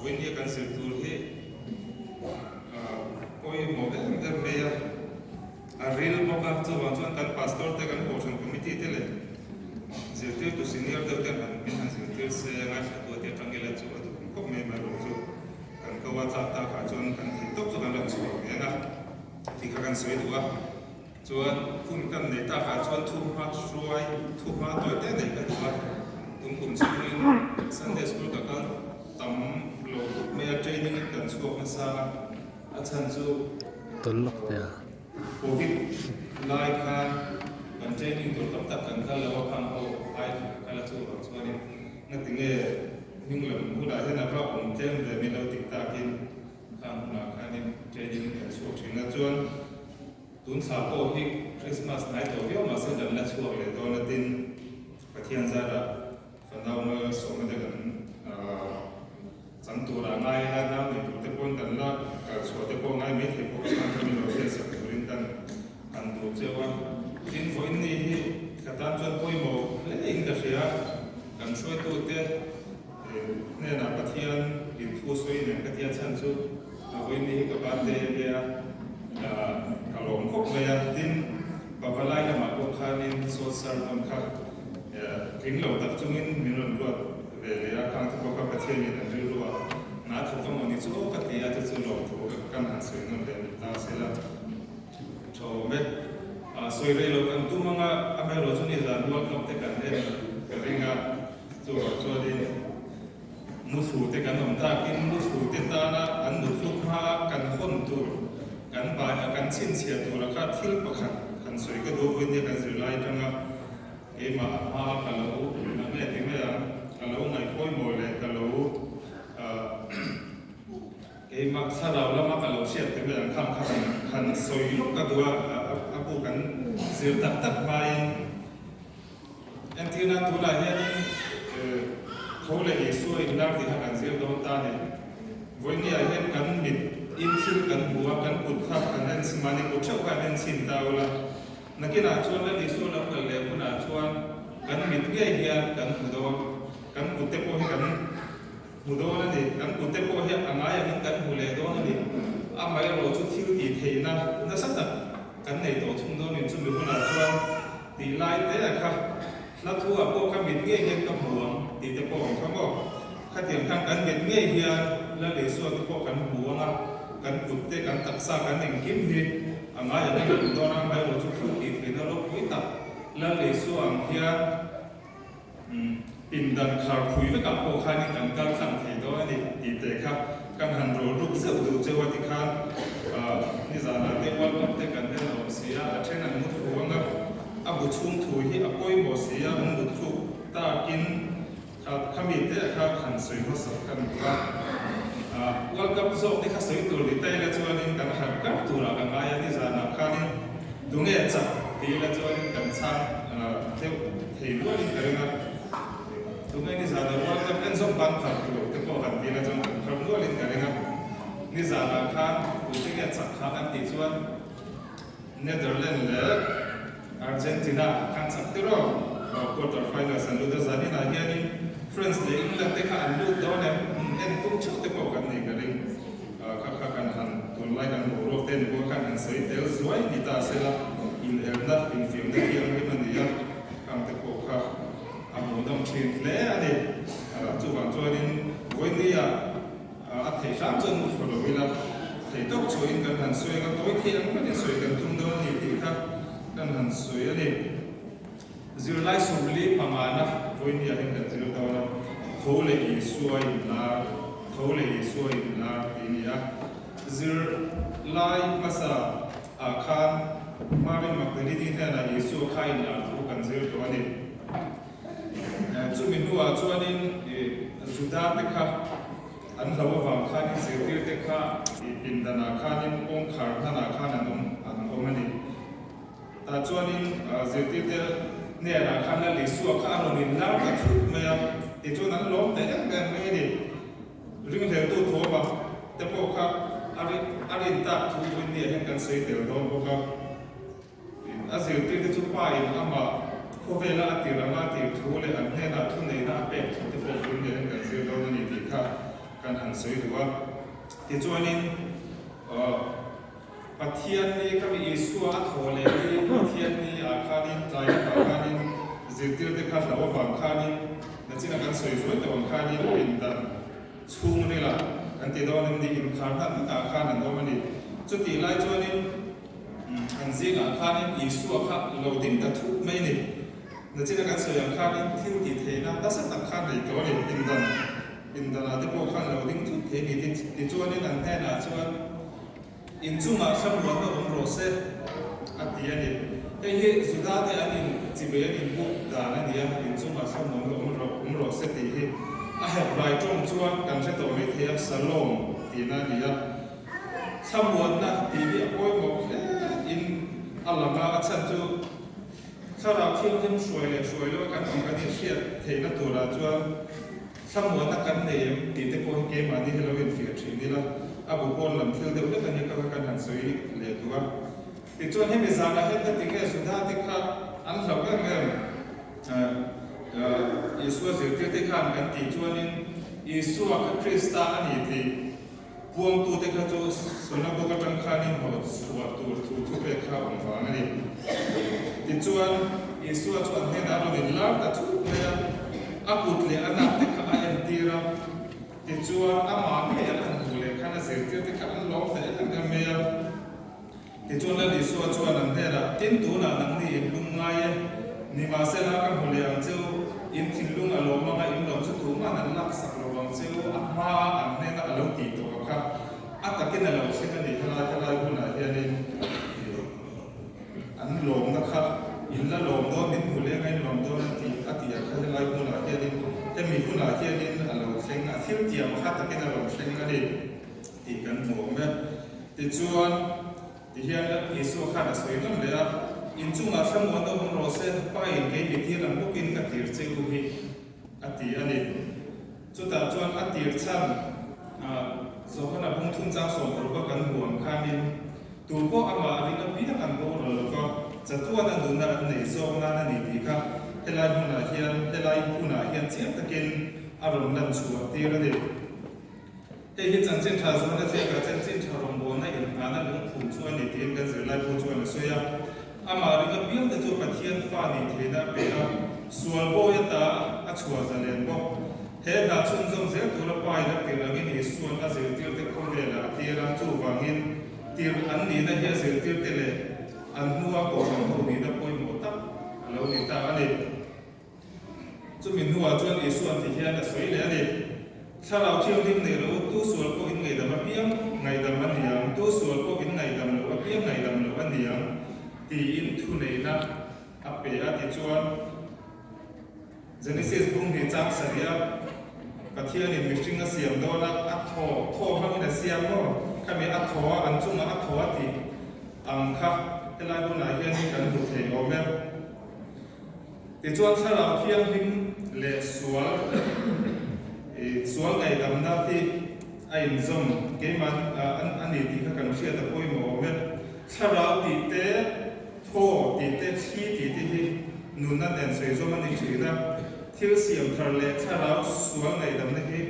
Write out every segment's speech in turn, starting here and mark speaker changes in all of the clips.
Speaker 1: when you can see to he koi mo em be a real boka to one kan pastor te kan coaching committee te le zirte to senior te kan min han zirte se nga sha to te tangela chu ko me ma ro chu kan ko wa ta ta ka chon kan thi tok chu kan la chu nga thi ka kan soi duwa chuan kun kan nei ta ka chuan thu ma shuai thu ma to te nei ka duwa tum kum chhin Sunday school ka kan tam lo me training kan chu ma sa a chan chu
Speaker 2: tuần lộc ya
Speaker 1: covid lai khan kan training to tam tak kan ka lo khang ho ai ka la chu ro chuan na tinge hinglam hu da he na ka om tem de mi lo tik ta kin khang na khanin training kan chu thin na chuan tun sa ko hi Christmas night to yo ma se dam la chu le do na tin pathian za da fa na ma so ma de kan chẳng tu là ngay là nam thì tụi tôi quan tâm là cả số tôi quan ngay mấy thì cũng sang cho mình rồi sẽ sắp tới đến tận ăn tu chơi qua tin với ní cả tam chân quay mồ lấy in cả xe cần suy tu tết nên là bắt thiên in thu suy nên cái thiên chân chú với ní các bạn tê bây cả lồng cốc bây giờ tin bà bà lai là mà cũng khá nên số sản phẩm khác kính lầu tập trung in mình luôn về lấy càng thu các bạn thiên nhiên là lưu na thu ka moni chu ka ti a chu lo thu kan han soi non le ta se la tho me a soi re lo kan tu manga a me lo chu ni la nual nok te kan ne ka ringa chu chu din mu thu te kan om ta kin mu thu te ta na an nu thu ha kan khon tu kan ba kan chin sia tu la ka thil pa khan han soi ka do wen ne kan zir lai tanga e ma ha ka lo na me ti me ka lo ngai koi mo le ka lo cái mặc sao đâu là mặc lâu xếp thì bây giờ khăm khăm soi lúc các đứa aku kan siêu tập tập bài em thì na tu là hiện thấu lệ ý xuôi đang thì hàng siêu đâu ta này với nhà hiện kan mít in siêu kan bùa kan cụt khắp kan nên mà nên cụt chậu kan nên xin tao là na cái nào chuan là ý xuôi là cái lệ của nào chuan kan mít cái hiện kan cụt tép po kan mudo na ni kan kutte po hi amaya hin kan hule do na ni amai ro chu thil ti theina na sa ta kan nei to chung do ni chu mi huna chuan ti lai te a kha la thu a po ka mit nge he ka buang ti te po ka mo kha tiang khang kan mit nge hi la le so ti po kan buanga kan kutte kan taksa kan eng kim hi amaya na do na mai ro chu thil ti theina ro pui ta la le so ang hian in dan khar phui với cả bộ khai nên cần căng thẳng thì đó thì để khác căng hẳn rồi lúc giờ từ chơi qua thì khan như giờ là cái quan trọng cái cần cái nào xí à trên là một khu vực à bộ chung thui thì à coi bộ xí à một khu ta kín khám biết đấy khác hẳn soi nó sập cần qua World Cup rồi thì khác soi từ đi tay là cho nên cần hẳn các từ là cần ai như giờ là khan đúng nghe chặt thì là cho nên cần sang theo thì luôn cái này tụi ngay giờ là World Cup anh giống ban thật rồi, cái bộ hành thì là trong không nuôi lên cái này ngắm. Như giờ là khán, tụi cái chặt khán anh tỷ xuân, Netherlands là Argentina khán chặt tới rồi, quarter final sân lúa ra đi là hiện đi, France để England tới khán lúa đó này, em cũng chịu tới bộ cái này cái này, các khán hành, tụi lại khán bộ rồi tên bộ khán hành sấy tới rồi, người ta sẽ là in Elnat, in phim này kia cái mình đi khán tới bộ khán một đồng tiền lẽ này chủ quản cho nên với đi thầy khám chân một phần rồi là thầy tóc chuối cần hẳn xuôi cần tối thiên cần đi xuôi cần tung đơn thì khác cần hẳn xuôi này dưa lai sùng lý bằng anh với đi anh cần dưa đâu là thấu lệ xuôi là thì nhá dưa lai masa khan mà bên mặt đi thế là Yesu khai là thấu cần dưa đó này chú mình nuôi chú anh Juda te kha an lawa vang kha ni zirtir te kha indana kha ni kong khar thana kha na an omani ta chú anh zirtir te ne na kha na li su kha an ni lar ka thu me ya ti chú nan lom te ang gan me ni ring le tu tho ba te po kha ari ta thu win ni hen kan sei te do po kha azirtir te chu pa in ama Kovela ati ranga ti thule an he na thu nei na pe te po win ni hen kan sei do ni ti kha kan han soi ruwa ti chuanin pathian ni kami isua thole ni pathian ni akhanin tlai akhanin zirtir te kha lawa wang khanin na china kan soi soi te wang khanin in dan chung ni la kan ti don ni in khan na ta khan no mani chu ti lai chuanin an zi ga khanin isua kha lo ding ta thu mai ni na china kan soi ang khanin thil ti the na ta sa ta khan nei to ni in dan na te po khan lo ding thu the ni ti chuanin an the na chuan in chunga sam ro na ro se atia ni he suda te anin chibe anin bu da na dia in chunga sam ro se ti he a he rai tong chuan kan se to me the salom ti na dia sam won na ti bi poi mo in alanga a chan chu khara thiam thiam shoi le kan ong kan ni sia the na to ra chuan sam won na kan ne ti te po ke ma ni hello in fi thi ni la abu pon lam thil de kan ni ka kan han soi le tuwa ti chuan he me zana he ta tinge sudha te kha an hlo ka me Yesua zirtir te kha kan ti chuanin Yesua ka Krista ani ti puang tu te kha chu sona ko ka tang kha ni ho suwa tu thu pe kha on wa ani ti chuan Yesua chuan he na ro ni la ta chu me akut le anak te kha an tira ti chuan ama me an khana zirtir te kha an lo te an me ti chuan la ni suwa chuan an the ra tin tu na nang ni lung ngai ni ma se la kan hole ang chu in thil lung alo ma ga in lo chu tu ma nan lak sak lo wang chu a ma an ne na alo ti to kha atakin alo se ka ni hala hu na hianin an lom na kha in la lom do min hule ngai lom do na ti atia kha lai hu na hianin te mi hu na hianin alo seng a thil tiam kha takin alo seng ka ni ti kan mo me ti chuan ti hian Yesu kha na soi nom le a in chunga sam won do ro se pa in ke mi thi ram bukin ka tir che u hi ati ani chu ta chuan atir chan zo kana bung thun chang so ro ka kan huam khanin tu po ama ri ka pi kan do ro ko chatuan an dun na nei zo na na ni ti kha helai huna hian chiam takin aron lan chu ti ra ni he hi chan chen tha zo na che ka chen chen tha rom bo na in ana lung phum chuan ni ti kan zir lai po chuan so ya ama ri ka pi te chu pathian fa ni the na pe a sual bo ya ta a chua za len bo he na chun zong zel tu la pai na pe angin ni sual na zel tir te khom le la ti ra chu wangin tir an ni na hi zel tir te le an nuwa ko ho ni na poi mo ta alo ni ta ani chu min nuwa chuan Yesu an ti hian na soi le ani thalau thiam dim nei ro tu sual ko in ngai da ma piam ngai da man yang tu sual ko in ngai dam lo piam ngai dam lo an yang ti in thu nei na a pe a ti chuan Genesis bung ni chak saria pathian in mishing a siam do na a tho hang in a siam no kami a tho an chunga a tho ti ang kha helai bu na hian ni kan bu the o me ti chuan thalau thiam dim le sual ngai dam na ti a in zom ke man an ni ti kha kan sia ta poi mo me thalau ti te tho ti te thi ti hi nun na den soi zo man ni china thil siam thar le thalau sual ngai dam na hi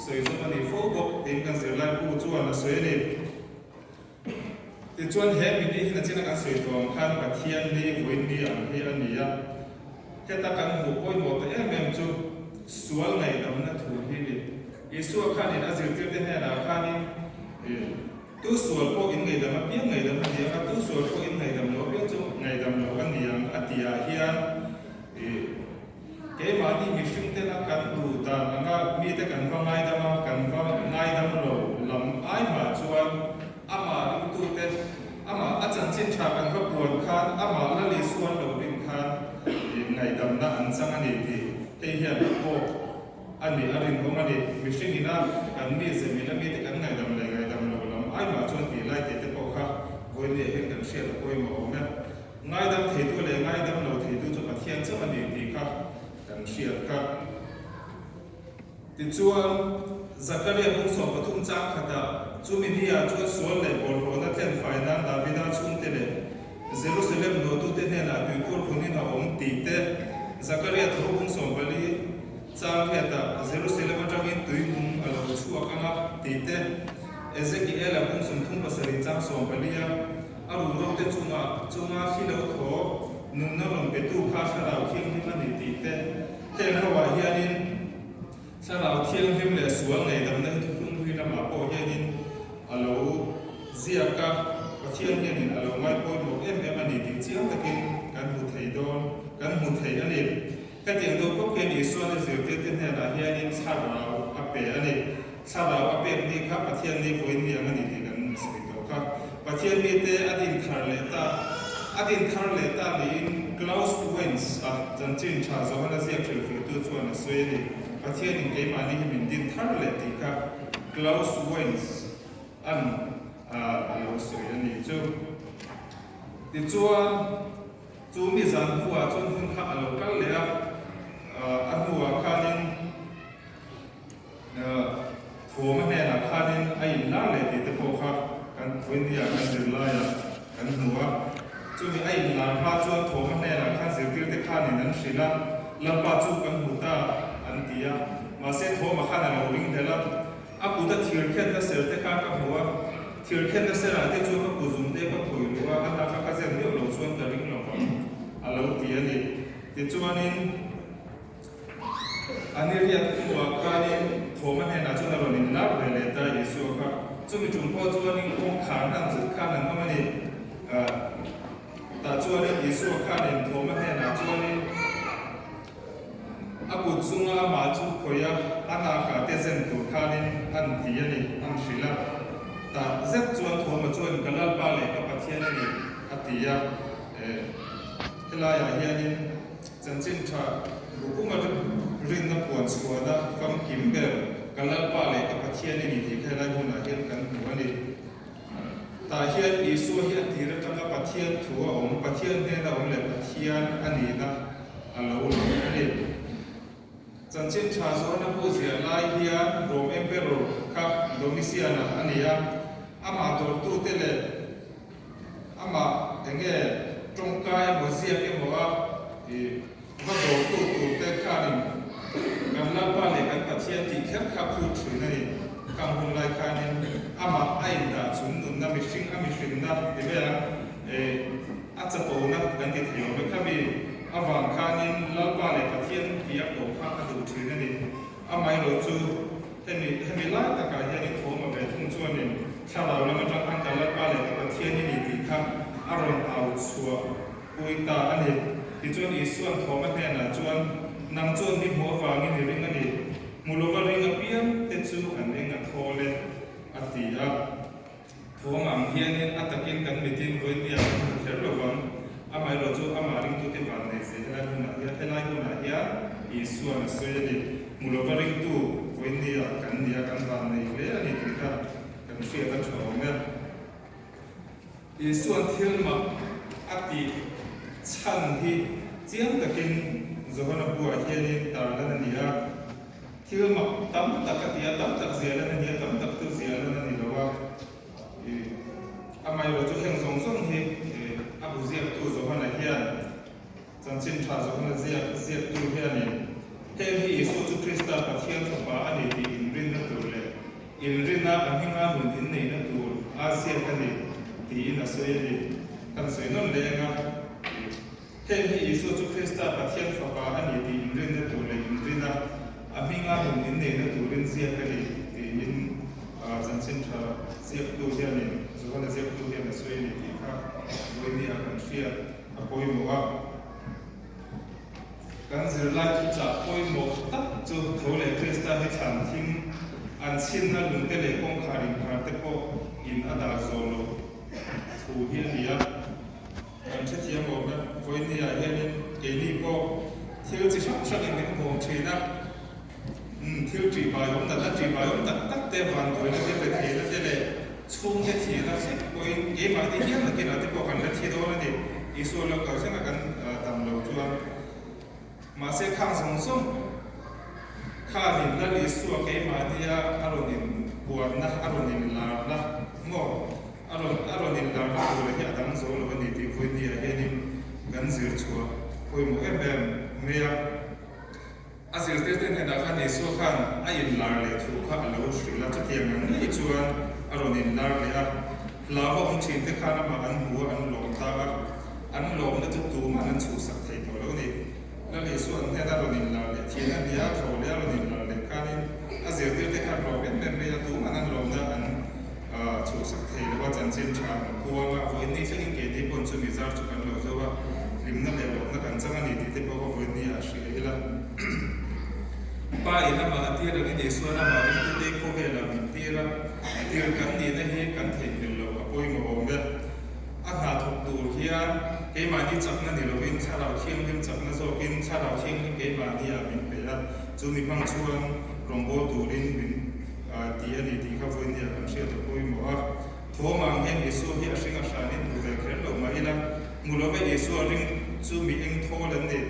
Speaker 1: soi zo man ni fo go tin kan zir lai pu chuan na soi ni ti chuan he mi ni na china ka soi tom khan pathian ni voin ni ang hi an ni ya he ta kan hu poi mo ta em chu sual ngai dam na thu hi ni Yesu khan in azir tir te na khan in tu sual po in ngai dam piam ngai dam ni ka tu sual po in ngai dam lo pe chu ngai dam lo an ni ang atia hian ke ma ni mi shing te na kan du ta anga mi te kan va ngai dam lo lam ai ma chuan ama ru tu te ama achan chin tha kan va puan khan ama la li suan lo bin khan ngai dam na an chang ani ti te hian po ani arin ko mani mi shing ina kan mi se mi la mi te kan ngai dam lo lam ai ma chuan ti lai te te po kha voi le hen kan share ko mo me ngai dam the tu le ngai dam lo the tu chu pathian cha ani ti kha kan share kha ti chuan Zakaria bung so pathum chang khata chu mi dia chu sual le bol ro na ten faina Davida chung te le Jerusalem no tu te ne na tu kur khuni na om ti te Zakaria thu bung so bali chang heta Jerusalem atangin tuing alo chu akanga ตีเต้Ezekiel kung sumthung pasari chang som palia aru ro te chunga khilo tho nun na rom pe tu kha sarau thiang him ani ti te tel hawa hianin sarau thiang him le sual nei dam na thung hui na ma po hianin alo ziaka pathian hianin alo mai po mo em ani ti chiang takin kan hu thei don kan hu thei ani ka tiang do ko ke ni so na zir te te na hianin sarau ape ani sarau ape ni kha pathian ni voin ni ang ani ti kan sri to kha pathian mi te adin thar le ta ni in Klaus Wens a chanchin cha zo hana zia khel fi tu chuan a soi ni pathian in ke ma ni min din thar le ti kha Klaus Wens an alo soi ani chu ti chuan chu mi zan huwa chun hun kha alo kal le a huwa khanin thoma ne la khanin ai la le ti te po kha kan voin dia kan zir la ya kan nuwa chu mi ai la pa chuan thoma ne la khan zir tir te khanin an shrila lampa chu kan huta an tia ma se thoma khana lo ring de la aku ta thir khen ta ser te kha ka huwa thir khen ta ser a te chu ka kuzum te ka khoi luwa ana ka zen ne lo chuan ta ring lo alo ti ani ti chuanin Aniria kuwa kani thoma ne na chuna ro nin la le ta Yesu ka chumi chungpo chuan in kong khar nan zu kha nan amani ta chuan in Yesu kha nin thoma ne na chuan in aku chunga ma chu khoya ana ka te zen tu kha nin an ti ani an shila ta zet chuan thoma chuan kalal pa le ka pathian ani atia helaya hianin chanchin tha bukuma rin na puan suada kam kimber kalal pa le ka pathian ni ti khelai huna hian kan huani ta hian Yesu hian ti ra ka pathian thua om pathian ne na om le pathian ani na alo ani chanchin cha zo na pu zia lai hian Rome Emperor ka Domitian ania ama dor tu te le ama enge tongkai mo zia ke mo a va dor tu te ka ni kan la pa le kan pathian ti kher kha phu thrin ani kam hun lai khanin ama ai da chun nun na mi hring ami hring na te be a cha to na kan ti thio me khabi awang khanin la pa le pathian ti a to kha ka du thrin ani amai ro chu hemi la ta ka hian tho ma be thung chuan ni thla la ma tang an ka la pa le pathian ni ti kha aron au chua uita ani ti chuan Yesu an tho ma ne na chuan nang chuan ni mo awangin ni ring ani mulova ring a pian te chu an eng a thole atia thoma ang hianin atakin kan mitin voin ya ther lovang amai ro chu ama ring tu te ban nei se helai huna ya Yesu an soyani mulova ring tu voin ya kan ban nei le ani ti kha kan sia ta thome Yesu an thilma ati chan hi chiang takin zohana bua hianin tarlan ania thilma tam takatia tam tak zialan ania tam tak tu zialan ani lawa amai ro chu heng song song hi abu ziak tu zohana hian chanchin tha zohana ziak tu hianin hem hi Yesu chu Krista pathian thapa ani ti inrin na tu le inrin na aminga mun in nei na tu asia ani ti in asoyani kan soinon lenga hem hi Yesu chu Krista pathian thapa ani ti inrin na tu le inrin na aminga mun in nei na tu rin zia ani ti in chanchin tha ziak tu hianin zohana ziak tu hian asoyani ti kha voini a kan ria apoi moa kan zir lai tu cha poi mo tak chu thole Krista hi chan thing an chin na lung te le kong kharin khar te po in ada zolo thu hian nia kan che thiam mo na voini a hianin ke ni po thil chi sak in ning mo thina thil tri bai om na tri bai om tak te van toi na te pe the na te le chung te thi na se poin e ma ti hian na ke na te po kan la thi do na ni Isu lo ka se na kan tam lo chuan ma se khang song song kha nin la Isu ke ma dia aronin buat na aronin la na mo aronin la na ko le ya dang zo lo ni ti voi ni a hianin kan zir chua poi mo em me ya azil te ne da khan Isu khan ai lar le thu kha lo shri la cha tiang ni chuan aronin lar le a lava ong chin te khana ma an hu an lom ta an lom na chu tu ma an chu sak thei to lo ni la le su an ne da ronin lar le thien an ya tho le aronin lar le kanin a zer te te khan ro ben ben me ya tu ma an lom na an chu sak thei le wa chan chin tha puwa ma voi ni changin ke ni pon chu mi zar chu kan lo zo wa lim na le lo na kan changa ni ti te po ko voi ni a shi ila pa ina ma atia ra ni su na ma ni te ko he la mi ti ra ti kan ni na he kan thei ni lo a poi mo om be a na thok tu hian ke ma ni chak na ni lo in cha la khiang lim chak na zo in cha la khiang lim ke ma ni a min pe la chu mi mang chuan rong bo tu rin min ti ani ti kha voi ni a kan sia to poi mo a tho mang hen isu hi a singa shanin tu ve kher lo ma ila mulo ve isu ring chu mi eng tho lan ni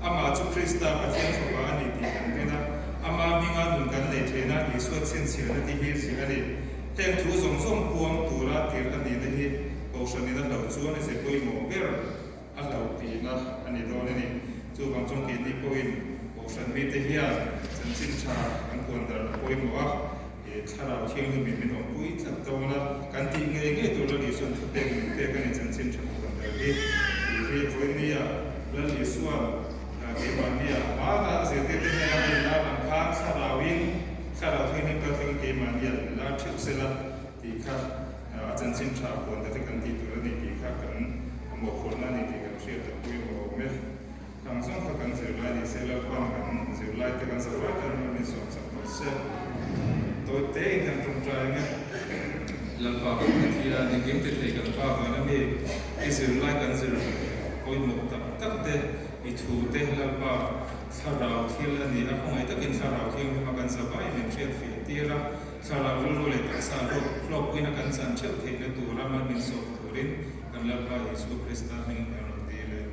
Speaker 1: ama chu krista pathian so ba ani ti kan na ama minga nun kan le thena isu chen sil na ti hi si ani ten thu zong zong puang tura tir ani na hi ko shani na lo chu ani se poi mo ber a lo ti na ani do ni chu bang chong ki ni poin ko shan mi te hiya chan chin cha an pon dar poi mo a chara thiang ni min ong pui chan to na kan ti nge nge to lo ni sun thu te min te kan chan chin cha ko dar hi ri poi ni ya la li suwa ke ba ni ya ma na se te te na ni la ban kha chara win chara thoi ni ka thing ke ma ni ya la thik se la ti kha chan chin cha ko da te kan ti to ni ti kha kan mo khol na ni ti kan share ta pui mo me thang sang kha kan se la ni se la ban kan se la te kan sa fa kan ni so sa ko se tôi tế nhân trong trời nghe lần vào thì những kiếm tiền thì cần vào và nó đi cái sự lai cần sự ôi một tập tất tê bị thủ tê lần vào sau đó khi là gì không ai tất nhiên sau đó khi mà cần sửa vải mình sẽ phải tia ra sau đó luôn luôn lại tất sau đó lộc quy nó cần sản xuất thì nó tụ ra mà mình số thủ đến cần lần vào Giêsu Christ mình làm được đi lên